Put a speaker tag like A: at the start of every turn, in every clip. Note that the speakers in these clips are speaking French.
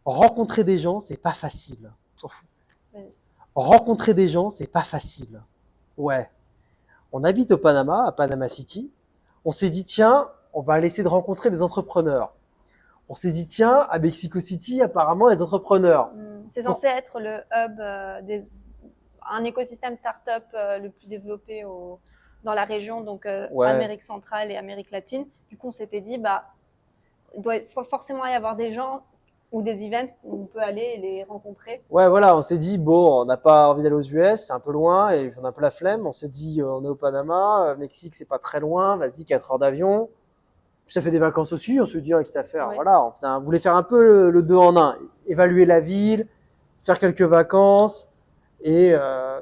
A: Rencontrer des gens, c'est pas facile. On s'en fout.
B: Vas-y.
A: Rencontrer des gens, c'est pas facile. Ouais. On habite au Panama, à Panama City. On s'est dit, tiens, on va aller essayer de rencontrer des entrepreneurs. On s'est dit, tiens, à Mexico City, apparemment, les entrepreneurs.
B: C'est
A: Pour...
B: censé être le hub un écosystème startup le plus développé dans la région, donc
A: Ouais.
B: Amérique centrale et Amérique latine. Du coup, on s'était dit, bah, il doit forcément y avoir des gens ou des events où on peut aller et les rencontrer.
A: Ouais, voilà, on s'est dit, bon, on n'a pas envie d'aller aux US, c'est un peu loin, et on a un peu la flemme. On s'est dit, on est au Panama, Mexique, c'est pas très loin, vas-y, 4 heures d'avion. Ça fait des vacances aussi, on se dit, quitte à faire,
B: Oui.
A: voilà, on voulait faire un peu le deux en un. Évaluer la ville, faire quelques vacances, et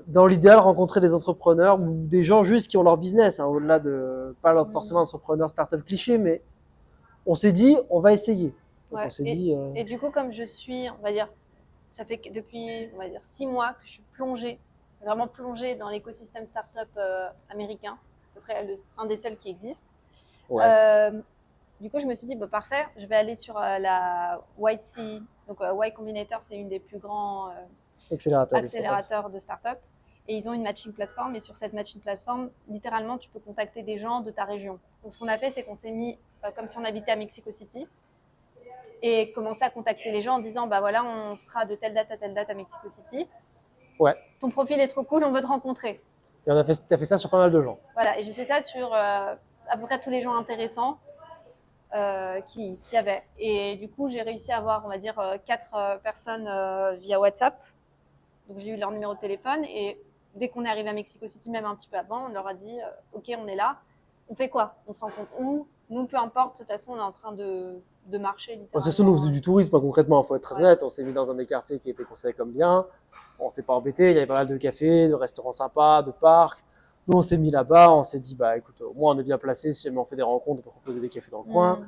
A: dans l'idéal, rencontrer des entrepreneurs ou des gens juste qui ont leur business, hein, au-delà de, pas forcément entrepreneurs start-up cliché, mais on s'est dit, on va essayer. Donc
B: Ouais.
A: on s'est dit,
B: Et du coup, comme je suis, on va dire, ça fait que depuis, on va dire, 6 mois que je suis plongée, vraiment plongée dans l'écosystème startup américain, à peu près un des seuls qui existe.
A: ouais,
B: Du coup, je me suis dit, bah, parfait, je vais aller sur la YC. Donc, Y Combinator, c'est une des plus grands accélérateurs de start-up. Et ils ont une matching plateforme. Et sur cette matching plateforme, littéralement, tu peux contacter des gens de ta région. Donc, ce qu'on a fait, c'est qu'on s'est mis comme si on habitait à Mexico City et commencer à contacter les gens en disant, bah voilà, on sera de telle date à telle date à Mexico City.
A: Ouais.
B: Ton profil est trop cool, on veut te rencontrer.
A: Et t'as fait ça sur pas mal de gens.
B: Voilà, et j'ai fait ça sur à peu près tous les gens intéressants qui avait. Et du coup, j'ai réussi à avoir, on va dire, 4 personnes via WhatsApp. Donc, j'ai eu leur numéro de téléphone. Et dès qu'on est arrivé à Mexico City, même un petit peu avant, on leur a dit OK, on est là. On fait quoi? On se rencontre où? Nous, peu importe. De toute façon, on est en train de marcher littéralement.
A: C'est sûr, nous, on faisait du tourisme, concrètement, il faut être très honnête. On s'est mis dans un des quartiers qui était considéré comme bien. On s'est pas embêté. Il y avait pas mal de cafés, de restaurants sympas, de parcs. Nous, on s'est mis là-bas. On s'est dit, bah, écoute, au moins, on est bien placé. Si jamais on fait des rencontres, on peut proposer des cafés dans le coin.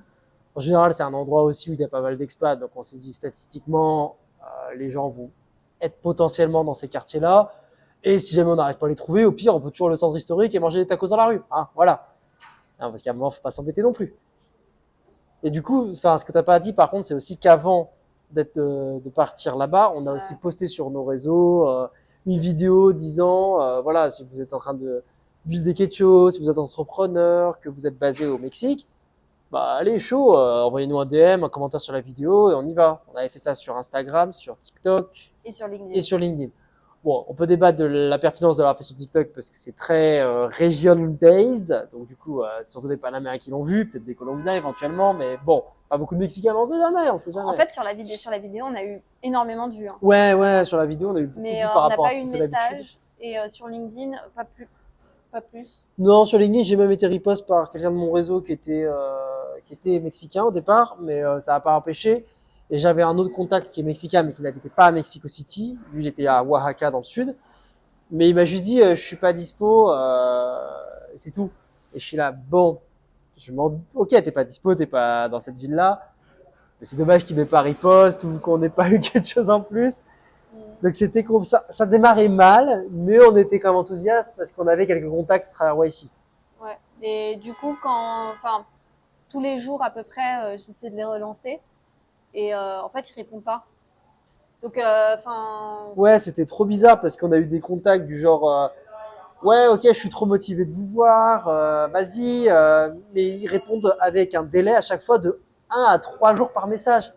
A: En général, c'est un endroit aussi où il y a pas mal d'expats. Donc, on s'est dit, statistiquement, les gens vont être potentiellement dans ces quartiers-là. Et si jamais on n'arrive pas à les trouver, au pire, on peut toujours le centre historique et manger des tacos dans la rue. Hein, voilà. Hein, parce qu'à un moment, faut pas s'embêter non plus. Et du coup, enfin, ce que t'as pas dit, par contre, c'est aussi qu'avant de partir là-bas, on a aussi posté sur nos réseaux une vidéo disant, voilà, si vous êtes en train de builder quelque chose, si vous êtes entrepreneur, que vous êtes basé au Mexique, bah allez chaud, envoyez-nous un DM, un commentaire sur la vidéo et on y va. On avait fait ça sur Instagram, sur TikTok
B: Et sur LinkedIn.
A: et sur LinkedIn. Bon, on peut débattre de la pertinence de l'avoir fait sur TikTok parce que c'est très region-based. Donc du coup, surtout des Panaméens qui l'ont vu, peut-être des Colombiens éventuellement, mais bon, pas beaucoup de Mexicains, mais on sait jamais.
B: En fait, sur la vidéo, on a eu énormément de vues. Hein.
A: Ouais, sur la vidéo, on a eu beaucoup de vues par
B: on n'a
A: rapport à
B: pas
A: ce
B: eu
A: qu'on
B: de
A: fait d'habitude.
B: message. Et sur LinkedIn, pas plus.
A: Non, sur LinkedIn, j'ai même été repost par quelqu'un de mon réseau qui était mexicain au départ, mais ça n'a pas empêché. Et j'avais un autre contact qui est mexicain, mais qui n'habitait pas à Mexico City. Lui, il était à Oaxaca, dans le sud. Mais il m'a juste dit, je suis pas dispo, c'est tout. Et je suis là, bon, ok, t'es pas dispo, t'es pas dans cette ville-là. Mais c'est dommage qu'il m'ait pas riposte ou qu'on n'ait pas eu quelque chose en plus. Donc c'était comme ça démarrait mal, mais on était quand même enthousiaste parce qu'on avait quelques contacts à travers YC.
B: Ouais. Et du coup, tous les jours à peu près, j'essaie de les relancer. Et en fait, ils répondent pas. Donc,
A: Ouais, c'était trop bizarre parce qu'on a eu des contacts du genre, ouais, ok, je suis trop motivé de vous voir, vas-y, mais ils répondent avec un délai à chaque fois de 1 à 3 jours par message.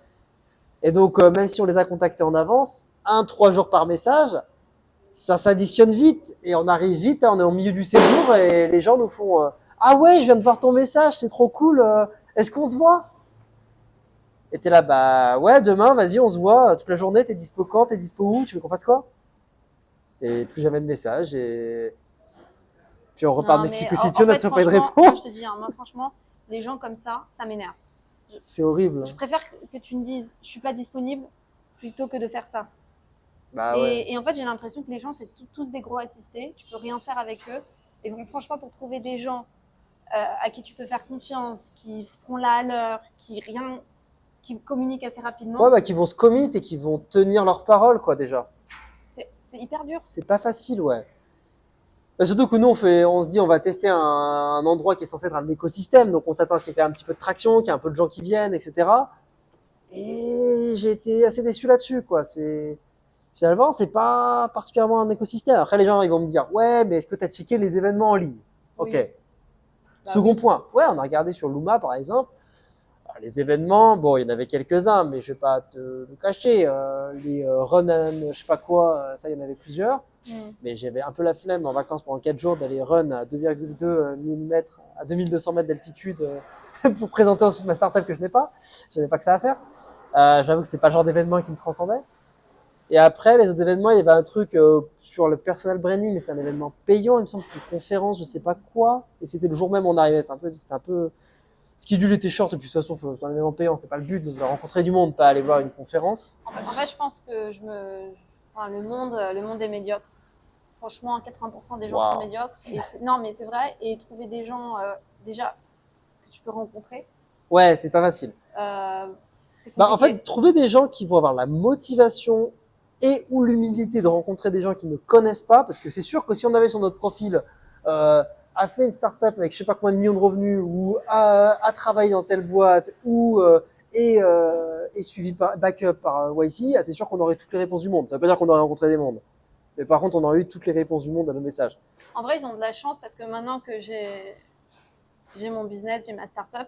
A: Et donc, même si on les a contactés en avance, 3 jours par message, ça s'additionne vite et on arrive vite, hein, on est au milieu du séjour et les gens nous font ah ouais, je viens de voir ton message, c'est trop cool, est-ce qu'on se voit? Et t'es là, bah ouais, demain, vas-y, on se voit toute la journée, t'es dispo quand, t'es dispo où, tu veux qu'on fasse quoi? Et plus jamais de message et puis on repart de
B: non, mais
A: Mexico City,
B: en
A: on n'a
B: fait,
A: toujours pas eu de
B: franchement, moi je te dis,
A: réponse.
B: hein, moi franchement, les gens comme ça m'énerve.
A: C'est horrible.
B: Je préfère que tu me dises, je suis pas disponible, plutôt que de faire ça.
A: Bah ouais.
B: Et en fait, j'ai l'impression que les gens, c'est tous des gros assistés. Tu peux rien faire avec eux. Et bon, franchement, pour trouver des gens à qui tu peux faire confiance, qui seront là à l'heure, qui communiquent assez rapidement,
A: Ouais, bah qui vont se commit et qui vont tenir leur parole, quoi, déjà.
B: c'est hyper dur.
A: C'est pas facile, ouais. Bah, surtout que nous, on se dit, on va tester un endroit qui est censé être un écosystème, donc on s'attend à ce qu'il y ait un petit peu de traction, qu'il y ait un peu de gens qui viennent, etc. Et j'ai été assez déçu là-dessus, quoi. Finalement, c'est pas particulièrement un écosystème. Après, les gens, ils vont me dire, ouais, mais est-ce que tu as checké les événements en ligne?
B: Oui.
A: Ok.
B: Bah
A: Second
B: oui.
A: point. Ouais, on a regardé sur Luma, par exemple. Alors, les événements, bon, il y en avait quelques-uns, mais je vais pas te le cacher. Les run and je sais pas quoi, ça, il y en avait plusieurs. Mais j'avais un peu la flemme en vacances pendant 4 jours d'aller run à 2,2 mm, à 2200 mètres d'altitude pour présenter ensuite ma startup que je n'ai pas. J'avais pas que ça à faire. J'avoue que c'était pas le genre d'événement qui me transcendait. Et après, les autres événements, il y avait un truc sur le personal branding, mais c'était un événement payant. Il me semble que c'était une conférence, je sais pas quoi. Et c'était le jour même où on arrivait. C'était un peu. Schedule était short, et puis de toute façon, c'est un événement payant, c'est pas le but. Donc, de rencontrer du monde, pas aller voir une conférence.
B: En fait, je pense que enfin, le monde est médiocre. Franchement, 80% des gens sont médiocres. Non, mais c'est vrai. Et trouver des gens déjà que tu peux rencontrer.
A: Ouais, c'est pas facile.
B: C'est compliqué.
A: En fait, trouver des gens qui vont avoir la motivation et ou l'humilité de rencontrer des gens qui ne connaissent pas, parce que c'est sûr que si on avait sur notre profil a fait une startup avec je sais pas combien de millions de revenus, ou a travaillé dans telle boîte, ou est suivi par backup par YC, c'est sûr qu'on aurait toutes les réponses du monde. Ça veut pas dire qu'on aurait rencontré des mondes. Mais par contre, on aurait eu toutes les réponses du monde à nos messages.
B: En vrai, ils ont de la chance parce que maintenant que j'ai mon business, j'ai ma startup,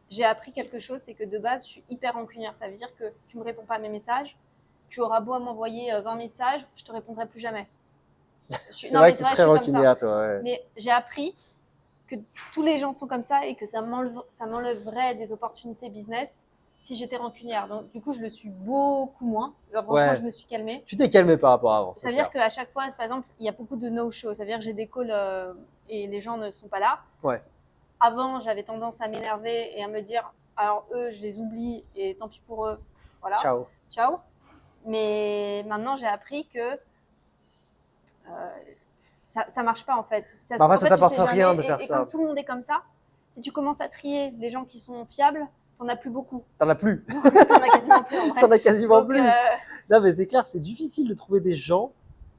B: j'ai appris quelque chose, c'est que de base, je suis hyper rancunière. Ça veut dire que tu ne me réponds pas à mes messages, tu auras beau à m'envoyer 20 messages, je ne te répondrai plus jamais.
A: C'est vrai que tu es très rancunière, toi. Ouais.
B: Mais j'ai appris que tous les gens sont comme ça et que ça m'enlèverait des opportunités business si j'étais rancunière. Donc, du coup, je le suis beaucoup moins. Alors, franchement, je me suis calmée.
A: Tu t'es calmée par rapport à avant.
B: Ça veut dire qu'à chaque fois, par exemple, il y a beaucoup de no-show. Ça veut dire que j'ai des calls et les gens ne sont pas là.
A: Ouais.
B: Avant, j'avais tendance à m'énerver et à me dire, alors eux, je les oublie et tant pis pour eux. Voilà.
A: Ciao.
B: Ciao. Mais maintenant, j'ai appris que ça marche pas en fait.
A: Ça t'apporte rien de faire ça.
B: Et comme tout le monde est comme ça, si tu commences à trier les gens qui sont fiables, t'en as plus beaucoup.
A: T'en as plus.
B: T'en as quasiment plus en vrai.
A: T'en as quasiment plus. Non mais c'est clair, c'est difficile de trouver des gens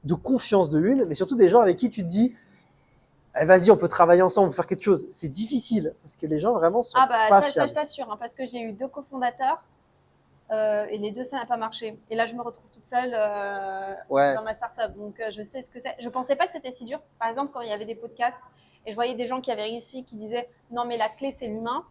A: de confiance de une, mais surtout des gens avec qui tu te dis eh, vas-y, on peut travailler ensemble, on peut faire quelque chose. C'est difficile parce que les gens vraiment sont pas fiables.
B: Ça je t'assure, hein, parce que j'ai eu 2 cofondateurs et les 2 ça n'a pas marché. Et là je me retrouve toute seule dans ma startup, donc je sais ce que c'est. Je pensais pas que c'était si dur. Par exemple, quand il y avait des podcasts et je voyais des gens qui avaient réussi, qui disaient non mais la clé c'est l'humain,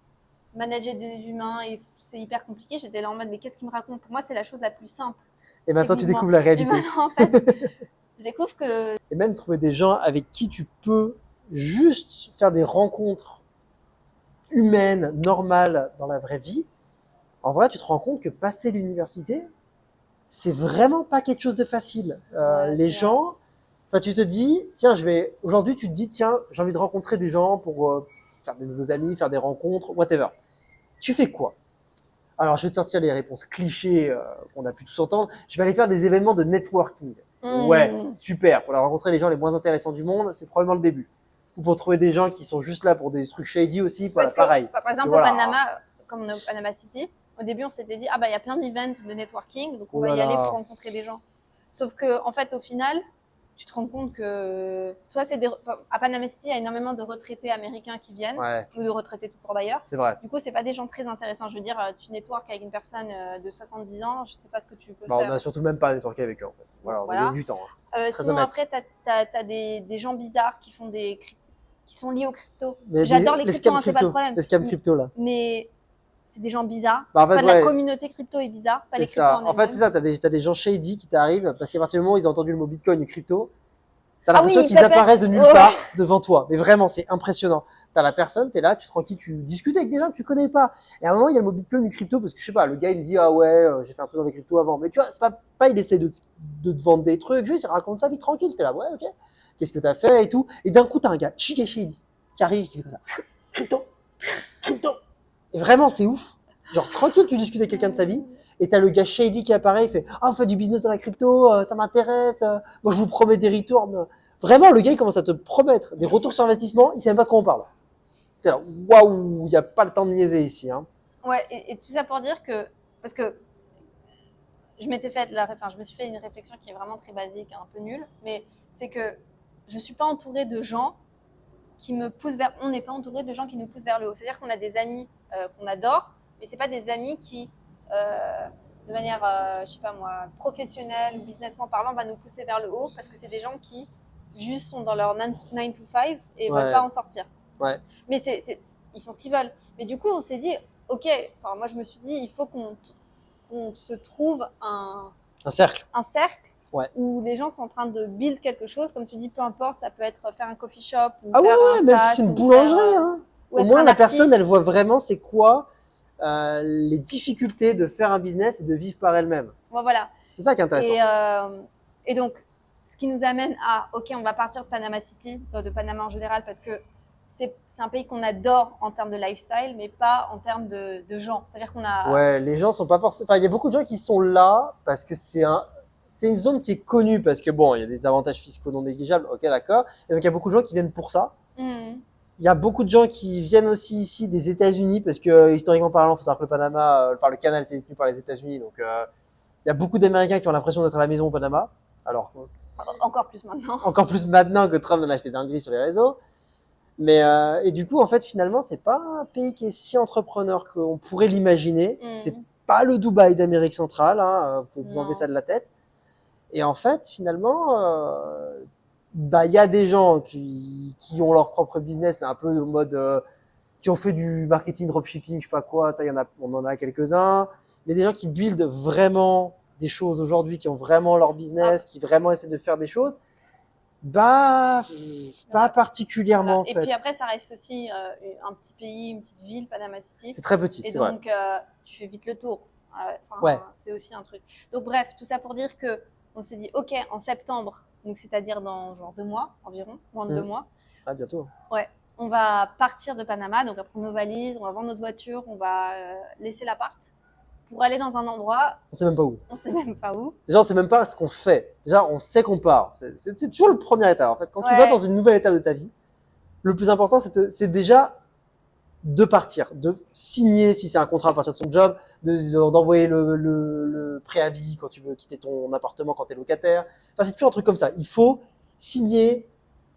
B: manager des humains et c'est hyper compliqué. J'étais là en mode mais qu'est-ce qu'il me raconte? Pour moi c'est la chose la plus simple.
A: Et maintenant tu découvres la réalité.
B: Et maintenant en fait je découvre que
A: et même trouver des gens avec qui tu peux juste faire des rencontres humaines, normales dans la vraie vie. En vrai, tu te rends compte que passer l'université, c'est vraiment pas quelque chose de facile. Les gens, enfin, tu te dis, tiens, aujourd'hui, tu te dis, tiens, j'ai envie de rencontrer des gens pour faire des nouveaux amis, faire des rencontres, whatever. Tu fais quoi? Alors, je vais te sortir les réponses clichés qu'on a pu tous entendre. Je vais aller faire des événements de networking. Ouais, super. Pour aller rencontrer les gens les moins intéressants du monde, c'est probablement le début. Ou pour trouver des gens qui sont juste là pour des trucs shady aussi, pareil.
B: Par exemple, au Panama, comme on est au Panama City, au début, on s'était dit, ah bah, il y a plein d'events de networking, donc on va y aller pour rencontrer des gens. Sauf que, en fait, au final, tu te rends compte que soit à Panama City, il y a énormément de retraités américains qui viennent, ou de retraités tout court d'ailleurs.
A: C'est vrai.
B: Du coup, c'est pas des gens très intéressants. Je veux dire, tu networks avec une personne de 70 ans, je sais pas ce que tu peux faire.
A: On n'a surtout même pas networké avec eux, en fait. Voilà, on a gagné du temps.
B: Sinon, après, t'as des gens bizarres qui font qui sont liés aux cryptos. J'adore les cryptos, c'est pas le problème.
A: Les scams crypto, là.
B: Mais c'est des gens bizarres. En fait, la communauté crypto est bizarre, pas les cryptos en elles-mêmes.
A: En fait, c'est ça, t'as des gens shady qui t'arrivent parce qu'à partir du moment où ils ont entendu le mot Bitcoin et crypto, t'as l'impression qu'ils apparaissent de nulle part devant toi. Mais vraiment, c'est impressionnant. T'as la personne, t'es là, tu es tranquille, tu discutes avec des gens que tu connais pas. Et à un moment, il y a le mot Bitcoin et crypto parce que je sais pas, le gars il me dit ah ouais, j'ai fait un truc dans les cryptos avant. Mais tu vois, c'est pas il essaie de te vendre des trucs, juste il raconte sa vie tranquille. T'es là, ouais, ok. Qu'est-ce que t'as fait et tout. Et d'un coup, t'as un gars giga shady qui arrive, qui fait comme ça, crypto. Et vraiment, c'est ouf. Genre tranquille, tu discutes avec quelqu'un de sa vie. Et t'as le gars shady qui apparaît, il fait « Ah, on fait du business dans la crypto, ça m'intéresse, moi je vous promets des returns. » Vraiment, le gars, il commence à te promettre des retours sur investissement, il sait même pas de quoi on parle. T'es là, waouh, il n'y a pas le temps de niaiser ici. Hein.
B: Ouais, et tout ça pour dire que, parce que je me suis fait une réflexion qui est vraiment très basique, un peu nulle, mais c'est que je suis pas entourée de gens qui me poussent on n'est pas entouré de gens qui nous poussent vers le haut. C'est-à-dire qu'on a des amis qu'on adore, mais c'est pas des amis qui de manière, je sais pas moi, professionnelle ou businessment parlant, va nous pousser vers le haut parce que c'est des gens qui juste sont dans leur 9 to 5 et veulent pas en sortir.
A: Ouais.
B: Mais ils font ce qu'ils veulent. Mais du coup, on s'est dit, ok, moi je me suis dit, il faut qu'on se trouve un
A: cercle.
B: Où les gens sont en train de build quelque chose, comme tu dis, peu importe, ça peut être faire un coffee shop ou
A: faire
B: un
A: même SaaS,
B: si
A: c'est une boulangerie. Au moins, la personne, elle voit vraiment c'est quoi les difficultés de faire un business et de vivre par elle-même.
B: Voilà.
A: C'est ça qui est intéressant.
B: Et donc, ce qui nous amène à, ok, on va partir de Panama City, de Panama en général, parce que c'est un pays qu'on adore en termes de lifestyle, mais pas en termes de gens. C'est-à-dire qu'on a…
A: Ouais, les gens sont pas forcément… Enfin, il y a beaucoup de gens qui sont là parce que c'est une zone qui est connue parce que bon, il y a des avantages fiscaux non négligeables, ok, d'accord. Et donc, il y a beaucoup de gens qui viennent pour ça. Il y a beaucoup de gens qui viennent aussi ici des États-Unis parce que, historiquement parlant, il faut savoir que le Panama, le canal était détenu par les États-Unis. Donc, il y a beaucoup d'Américains qui ont l'impression d'être à la maison au Panama. Alors,
B: encore plus maintenant.
A: Encore plus maintenant que Trump en a acheté dinguerie sur les réseaux. Mais, et du coup, en fait, finalement, c'est pas un pays qui est si entrepreneur qu'on pourrait l'imaginer. C'est pas le Dubaï d'Amérique centrale, hein. Faut vous enlever ça de la tête. Et en fait, finalement, il y a des gens qui ont leur propre business, mais un peu en mode, qui ont fait du marketing, dropshipping, je sais pas quoi, ça, on en a quelques-uns. Mais des gens qui buildent vraiment des choses aujourd'hui, qui ont vraiment leur business, qui vraiment essaient de faire des choses, pas particulièrement, en fait.
B: Et puis après, ça reste aussi un petit pays, une petite ville, Panama City.
A: C'est très petit, c'est vrai.
B: Et donc, tu fais vite le tour. C'est aussi un truc. Donc bref, tout ça pour dire que on s'est dit, ok, en septembre, donc c'est-à-dire dans genre 2 mois environ, moins de 2 mois.
A: Ah, bientôt.
B: Ouais, on va partir de Panama, donc on va prendre nos valises, on va vendre notre voiture, on va laisser l'appart pour aller dans un endroit.
A: On sait même pas où.
B: On sait même pas où.
A: Déjà, on sait même pas ce qu'on fait. Déjà, on sait qu'on part. C'est toujours le premier état. En fait, quand tu vas dans une nouvelle étape de ta vie, le plus important, c'est déjà de partir, de signer si c'est un contrat à partir de son job, d'envoyer le préavis quand tu veux quitter ton appartement quand tu es locataire. Enfin, c'est toujours un truc comme ça. Il faut signer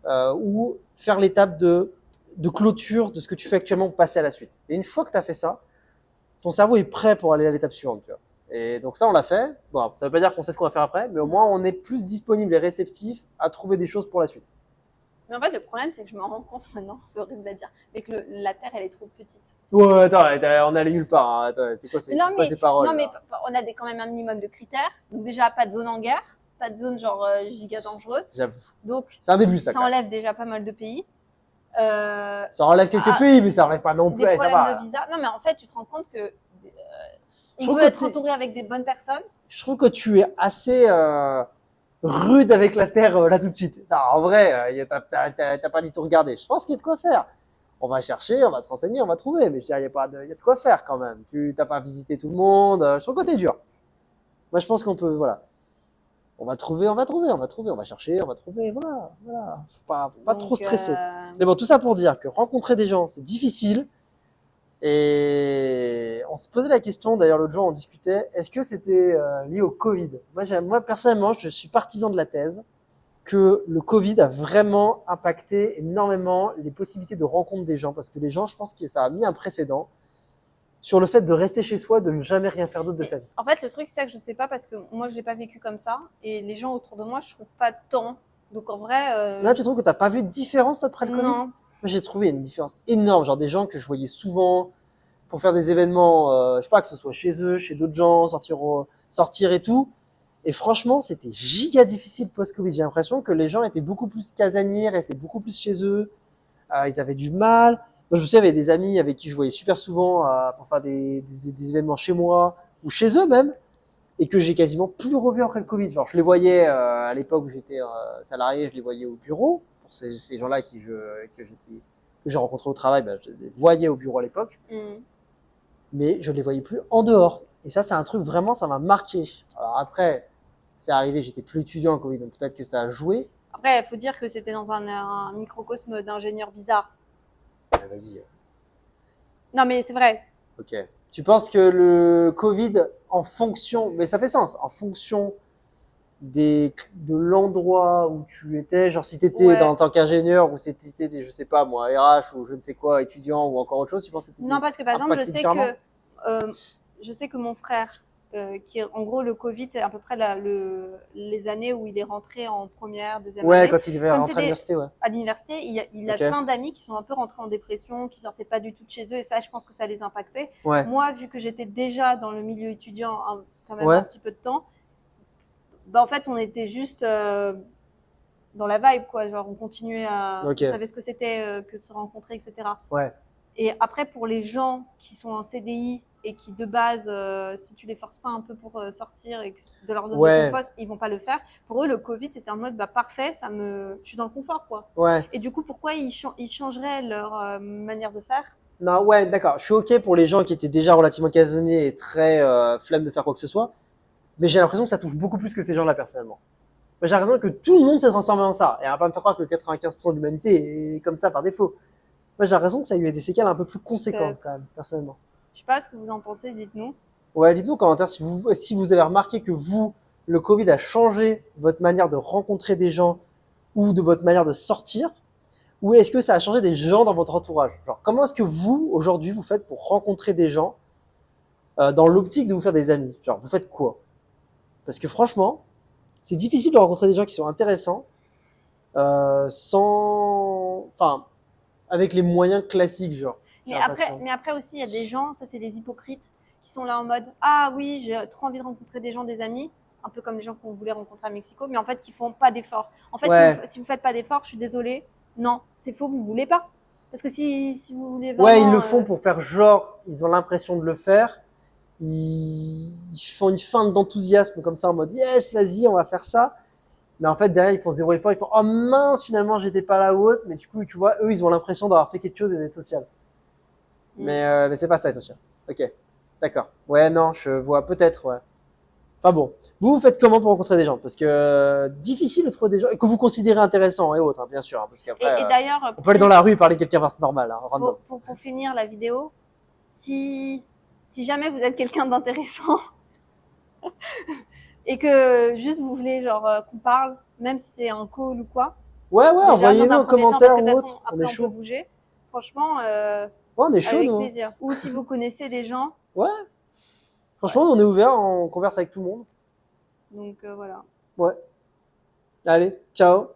A: ou faire l'étape de clôture de ce que tu fais actuellement pour passer à la suite. Et une fois que tu as fait ça, ton cerveau est prêt pour aller à l'étape suivante. Tu vois. Et donc ça, on l'a fait. Bon, ça veut pas dire qu'on sait ce qu'on va faire après, mais au moins, on est plus disponible et réceptif à trouver des choses pour la suite.
B: Mais en fait, le problème, c'est que je me rends compte maintenant, c'est horrible à dire, mais que la Terre, elle est trop petite.
A: Ouais, attends, on allait nulle part. Hein. Attends, c'est quoi ces paroles?
B: Non, mais on a quand même un minimum de critères. Donc déjà, pas de zone en guerre, pas de zone genre giga dangereuse.
A: J'avoue.
B: Donc,
A: c'est un début, ça.
B: Ça enlève déjà pas mal de pays.
A: Ça enlève quelques pays, mais ça enlève pas non plus.
B: Des problèmes de visa. Non, mais en fait, tu te rends compte que on veut être entouré avec des bonnes personnes.
A: Je trouve que tu es assez rude avec la Terre là tout de suite. Non, en vrai, t'as pas du tout regardé. Je pense qu'il y a de quoi faire. On va chercher, on va se renseigner, on va trouver. Mais je veux dire, il y a de quoi faire quand même. Tu t'as pas visité tout le monde. Je trouve que t'es dur. Moi, je pense qu'on peut, voilà. On va trouver, on va chercher, on va trouver, voilà. Faut pas trop stresser. Mais bon, tout ça pour dire que rencontrer des gens, c'est difficile. Et on se posait la question, d'ailleurs l'autre jour on discutait, est-ce que c'était lié au Covid? Moi personnellement, je suis partisan de la thèse que le Covid a vraiment impacté énormément les possibilités de rencontre des gens, parce que les gens, je pense que ça a mis un précédent sur le fait de rester chez soi, de ne jamais rien faire d'autre de sa vie.
B: En fait, le truc, c'est que je sais pas, parce que moi, je l'ai pas vécu comme ça, et les gens autour de moi, je trouve pas tant. Donc en vrai…
A: Là, tu trouves que t'as pas vu de différence après le Covid?
B: Non.
A: Moi, j'ai trouvé une différence énorme, genre des gens que je voyais souvent pour faire des événements, je sais pas, que ce soit chez eux, chez d'autres gens, sortir et tout. Et franchement, c'était giga difficile post-Covid. J'ai l'impression que les gens étaient beaucoup plus casaniers, restaient beaucoup plus chez eux. Ils avaient du mal. Moi, je me souviens, il y avait des amis avec qui je voyais super souvent pour faire des événements chez moi ou chez eux même, et que j'ai quasiment plus revu après le Covid. Genre, je les voyais à l'époque où j'étais salarié, je les voyais au bureau. Pour ces gens-là que j'ai rencontrés au travail, je les voyais au bureau à l'époque. Mais je les voyais plus en dehors. Et ça, c'est un truc vraiment, ça m'a marqué. Alors après, c'est arrivé, j'étais plus étudiant en Covid, donc peut-être que ça a joué.
B: Après, il faut dire que c'était dans un microcosme d'ingénieurs bizarres.
A: Ouais, vas-y.
B: Non, mais c'est vrai.
A: Ok. Tu penses que le Covid, en fonction, mais ça fait sens, en fonction de l'endroit où tu étais, genre si tu étais en tant qu'ingénieur ou si tu étais, je sais pas moi, RH ou je ne sais quoi, étudiant ou encore autre chose, tu penses que c'était
B: Non, parce que par exemple, je sais que je sais que mon frère, en gros, le Covid, c'est à peu près les années où il est rentré en première, deuxième année.
A: Ouais, quand il devait rentrer à l'université, ouais.
B: À l'université, il a plein d'amis qui sont un peu rentrés en dépression, qui sortaient pas du tout de chez eux, et ça, je pense que ça les impactait.
A: Ouais.
B: Moi, vu que j'étais déjà dans le milieu étudiant quand même un petit peu de temps, bah, en fait, on était juste dans la vibe, quoi. Genre, on continuait à... On savait ce que c'était que se rencontrer, etc.
A: Ouais.
B: Et après, pour les gens qui sont en CDI et qui, de base, si tu les forces pas un peu pour sortir de leur zone de confort, ils vont pas le faire. Pour eux, le Covid, c'était en mode, bah, parfait, je suis dans le confort, quoi.
A: Ouais.
B: Et du coup, pourquoi ils changeraient leur manière de faire?
A: Non, ouais, d'accord. Je suis OK pour les gens qui étaient déjà relativement casaniers et très flemme de faire quoi que ce soit. Mais j'ai l'impression que ça touche beaucoup plus que ces gens-là, personnellement. J'ai l'impression que tout le monde s'est transformé en ça. Et on va pas me faire croire que 95% de l'humanité est comme ça par défaut. Moi, j'ai l'impression que ça a eu des séquelles un peu plus conséquentes, quand même, personnellement.
B: Je sais pas ce que vous en pensez, dites-nous.
A: Ouais, dites-nous en commentaire si vous avez remarqué que le Covid a changé votre manière de rencontrer des gens ou de votre manière de sortir. Ou est-ce que ça a changé des gens dans votre entourage? Genre, comment est-ce que vous, aujourd'hui, vous faites pour rencontrer des gens dans l'optique de vous faire des amis? Genre, vous faites quoi? Parce que franchement, c'est difficile de rencontrer des gens qui sont intéressants enfin, avec les moyens classiques, genre.
B: Mais après aussi, il y a des gens, ça c'est des hypocrites, qui sont là en mode « Ah oui, j'ai trop envie de rencontrer des gens, des amis », un peu comme les gens qu'on voulait rencontrer à Mexico, mais en fait, qui font pas d'efforts. En fait, si vous faites pas d'efforts, je suis désolée, non, c'est faux, vous voulez pas. Parce que si vous voulez vraiment...
A: Ouais, ils le font pour faire genre, ils ont l'impression de le faire, ils font une feinte d'enthousiasme comme ça en mode « Yes, vas-y, on va faire ça ». Mais en fait, derrière, ils font zéro effort, ils font « Oh mince, finalement, j'étais pas là ou autre ». Mais du coup, tu vois, eux, ils ont l'impression d'avoir fait quelque chose et d'être social. Mais c'est pas ça, être social. Ok, d'accord. Ouais, non, je vois peut-être, ouais. Enfin bon, vous faites comment pour rencontrer des gens? Parce que difficile de trouver des gens et que vous considérez intéressants et autres, hein, bien sûr. Hein, parce qu'après,
B: et d'ailleurs,
A: on peut aller dans la rue et parler quelqu'un vers normal, hein, random.
B: Pour finir la vidéo, si jamais vous êtes quelqu'un d'intéressant et que juste vous voulez genre qu'on parle, même si c'est un call ou quoi.
A: Ouais, envoyez-nous un commentaire ou autre.
B: Après, on peut bouger. Franchement,
A: ouais, on est chaud,
B: avec plaisir. Ou si vous connaissez des gens.
A: Ouais. Franchement, on est ouvert, on converse avec tout le monde.
B: Donc voilà.
A: Ouais. Allez, ciao.